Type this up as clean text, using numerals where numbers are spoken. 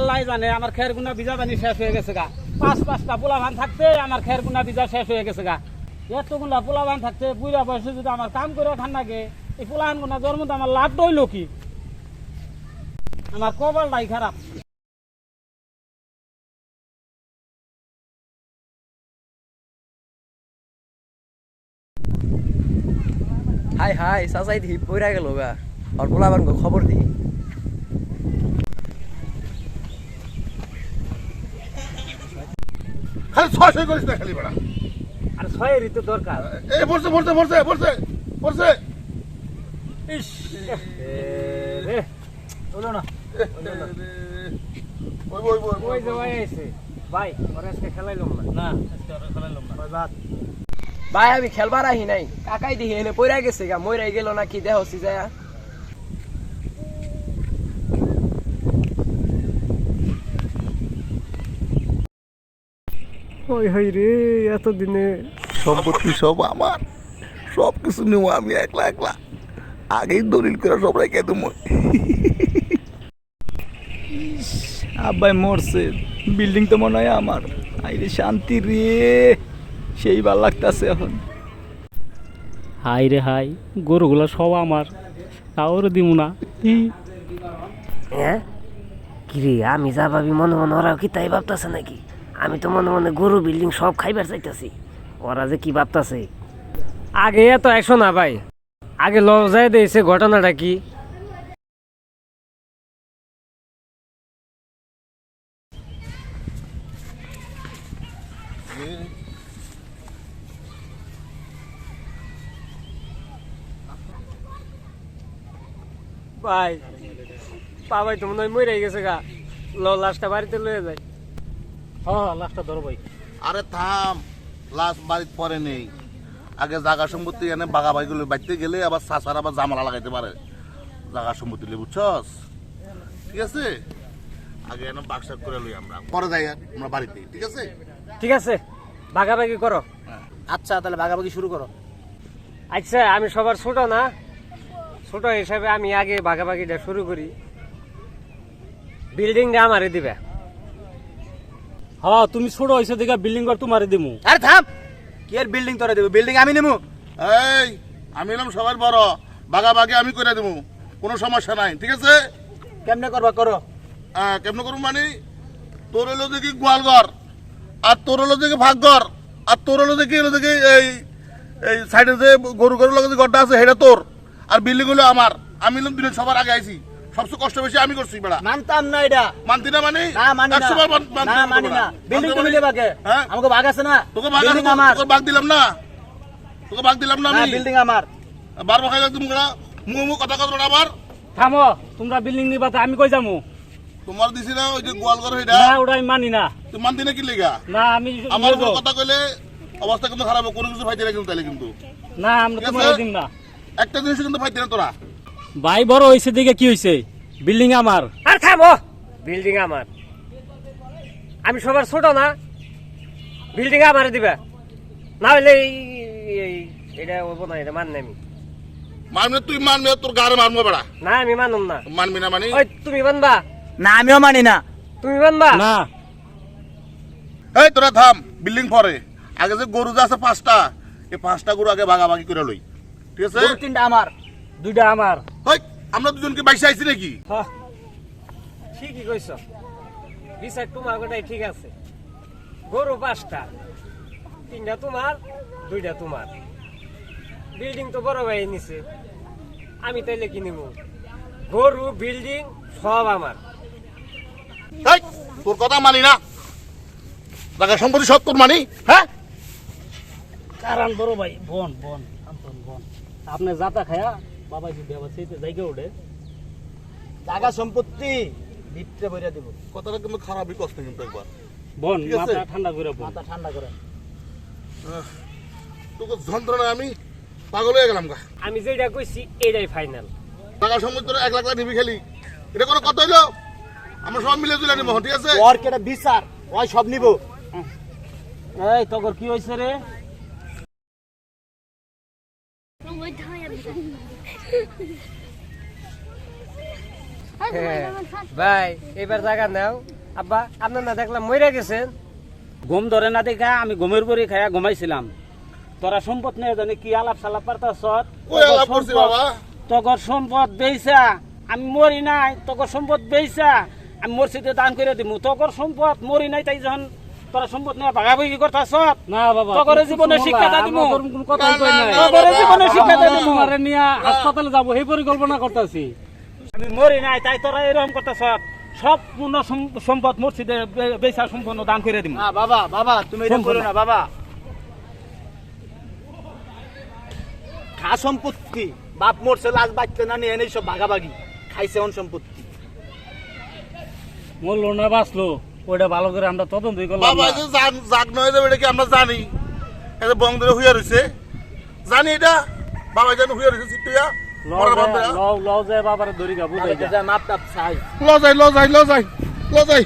আল্লাহ জানে আমার খের গুনা ভিজা পানি শেষ হয়ে গেছে গা। পাঁচটা পোলাভান থাকতে আমার খের গুনা ভিজা শেষ হয়ে গেছে গা। এতগুলা পোলাভান থাকতে বুড়া বয়সে যদি আমার কাম করে খান লাগে, এই পোলাহান গুনা জন্ম তো আমার লাভ হইল কি? আমার কপালটাই খারাপ। হাই হাই চাচাই দিহি পইরা গেল গা। আর পোলাবান খবর দিই। খালি ছয় ছয় করিস না খালি বেড়া। আর ছয়েরই তো দরকার। এই পড়ছে পড়ছে পড়ছে পড়ছে পড়ছে। ইস রে বলো না ওই ওই ওই ওই যে ভাই আইছে ভাই, ওর আজকে খেলাইলাম না। না আজকে ওর খেলাইলাম না ভাই। বাদ ভাই আমি খেলবার আহি নাই, কাকাই দিহি এনে পইরা গেছে গা। মইরাই গেল নাকি দেহ হচ্ছি যায়। ওই হই রে এতদিনে সম্পত্তি সব আমার, সব কিছু নেব আমি একলা একলা। আগেই দলিল করে সব রেখে দেবো। আব্বাই মরছে, বিল্ডিং তো মনে হয় আমার। আইরে শান্তি রে, সেই ভাল লাগতেছে এখন। হাই রে হাই, গরুগুলা সব আমার, তাওর দিমু না। হ্যাঁ কিরে, আমি যা ভাবি মনে মনে ওরাও কি তাই ভাবতেছে নাকি? আমি তো মনে মনে গরু বিল্ডিং সব খাইবার চাইতেছি, ওরা যে কি ভাবতেছে। আগে এত একশো না ভাই, আগে লজায় দিয়েছে ঘটনাটা কি। ভাই পাবাই তো মনে হয় মরে গেছে গা, লাশটা বাড়িতে লয়ে যায়। হ্যাঁ লাস্টটা ধরো ভাই। আরে থাম, লাশ বাড়িতে পরে নেই। আগে জাগা সম্পত্তি এনে বাগাবাগিগুলো বাড়তে গেলে আবার চাষার আবার জামালা লাগাইতে পারে জাগা সম্পত্তি লে, বুঝছস? ঠিক আছে, আগে এনে বাক্স করে লই আমরা, পরে যাই আমরা বাড়িতে। ঠিক আছে ঠিক আছে, ভাগাভাগি করো। আচ্ছা তাহলে ভাগাভাগি শুরু করো। আচ্ছা আমি সবার ছোট না, ছোট হিসাবে আমি আগে ভাগাভাগিটা শুরু করি। বিল্ডিংটা আমারে দিবে। হ্যাঁ তুমি ছোট হয়েছে দেখে বিল্ডিং ঘর তোমারে দিমু। আরে থাম, কি এর বিল্ডিং তোরা দেব? বিল্ডিং আমি নেবো। এই আমি এলাম সবার বড়, বাগাবাগি আমি করে দেবো, কোনো সমস্যা নাই। ঠিক আছে, কেমনে করবা করো। কেমন করবো মানে, তোর হলো দেখি গোয়ালঘর, আর তোর হলো দেখি ভাগঘর, আর তোর হলো দেখি এই এই সাইডে যে গরু গরু লাগে যে ঘরটা আছে সেটা তোর, আর বিল্ডিং হলো আমার। আমি এলাম দিনে সবার আগে আইছি, সবচেয়ে কষ্ট বেশি আমি করছি বেড়া। মানতাম না এটা। মানতি না মানে? না মানি না, 100 বার না মানি না। বিল্ডিং তুমি নেবা কে? হ্যাঁ আমাকে ভাগ আছে না। তোকে ভাগ বিল্ডিং আমার, তোকে ভাগ দিলাম না, তোকে ভাগ দিলাম না না আমি। বিল্ডিং আমার। বারবার খাই তুমি মুখ কথা কথা আবার। থামো, তোমরা বিল্ডিং নিবা তো আমি কই যামু? তোমার দিছি না ওই যে গোয়ালঘর সেটা, না ওটা আমি মানি না। তুই মানতি না কি লেগা? না আমি আমার উপর কথা কইলে অবস্থা কিন্তু খারাপ হবে, কোনো কিছু ফাইতে না কিন্তু তাইলে কিন্তু। না আমরা ঠিক তোমার আছে? দিম না। একটা জিনিস কিন্তু ফাইতে না তোরা। ভাই বড় হয়েছে দিকে কি হয়েছে? বিল্ডিং আমার। আর থামো, বিল্ডিং আমার। আমি সবার ছোট না, বিল্ডিং আমারে দিবে। না হলে এটা হবো না, এটা মাননি আমি। মানবে তুই মানবে, তোর গাড়ে মারবো বেড়া। না আমি মানুম না। মানবি না মানে? ওই তুমি মানবা? না আমিও মানি না। তুমি মানবা না এই তোরা থাম, বিল্ডিং পরে। আগে যে গরু যে আছে 5টা, এই 5টা গরু আগে ভাগাভাগি করে লই। ঠিক আছে? গরু 3টা আমার। দুইটা আমার। হই, আমরা দুজনকে বাইসে আইছি নাকি? হ্যাঁ, ঠিকই কইছ। বিচার তোমার গোটাই ঠিক আছে। গরু 5টা, 3টা তোমার, 2টা তোমার। বিল্ডিং তো বড় ভাই নিছে, আমি তাইলে কি নিব? গরু বিল্ডিং সব আমার। এই, তোর কথা মানি না। জায়গা সম্পত্তি সব তোর মানি, হ্যাঁ? কারণ বড় ভাই বন বন আন্তন বন। আপনি যাতা খায়া বাবা যদি আবার সেইতে জায়গা ওঠে। জায়গা সম্পত্তি ভিতরে বইরা দেব। কথাটা কিন্তু খারাপই কষ্ট কিন্তু একবার। বন ঠিক আছে? মাথা ঠান্ডা করে বন। মাথা ঠান্ডা করে। তোকে যন্ত্রণা আমি পাগল হয়ে গেলাম গা। আমি যেটা কইছি এটাই ফাইনাল। জায়গা সম্পত্তি তোরা 1 লাখ টাকা নিবি খালি, এটা কোনো কথা হইলো? আমরা সব মিলে জুলে নিবো, ঠিক আছে? ওর কেটা বিচার, ওই সব নিব। এই তোর কি হইছে রে? ভাই এবার জায়গা নাও, আব্বা আপনার না দেখলাম মরে গেছেন। ঘুম ধরে না দেখা আমি ঘুমের পরে খায়া ঘুমাইছিলাম। তোরা সম্পদ নিয়ে জানি কি আলাপ সালাপ পারতাছ। কই আলাপ করছি বাবা? তগর সম্পদ বেইছা আমি মরি নাই, তগর সম্পদ বেইছা আমি মসজিদে দান করে দিব। তগর সম্পদ মরি নাই তাই যখন তোরা সম্পদ নিয়ে ভাগাভাগি করতাছ না বাবা, তগর জীবনে শিক্ষাটা দিব, কথাই কই নাই। তগর জীবনে শিক্ষাটা দিব। তোমারে নিয়ে হাসপাতালে যাবো এই পরিকল্পনা করতেছি। আমি মরি নাই তাই তোরা এরকম করতেছ। সব পূর্ণ সম্পদ মসজিদে বেচা সম্পূর্ণ দান করে দিব। বাবা বাবা তুমি এটা করো না বাবা। খা সম্পত্তি বাপ মরছে লাশ বাঁচতে না নিয়ে এনেই সব ভাগাভাগি খাইছে অন সম্পত্তি। মরলো না বাঁচলো ওইটা ভালো করে আমরা তদন্তই করলাম বাবা না। এই যে জাগ নয় যাবে এটা কি আমরা জানি? এটা বং ধরে হুইয়া রয়েছে, জানি এটা বাবা জানি হুইয়া রয়েছে চিট্টুয়া লও যায় বাবার ধরি গা বুঝাই যা। মাপ টাপ চাই ল যাই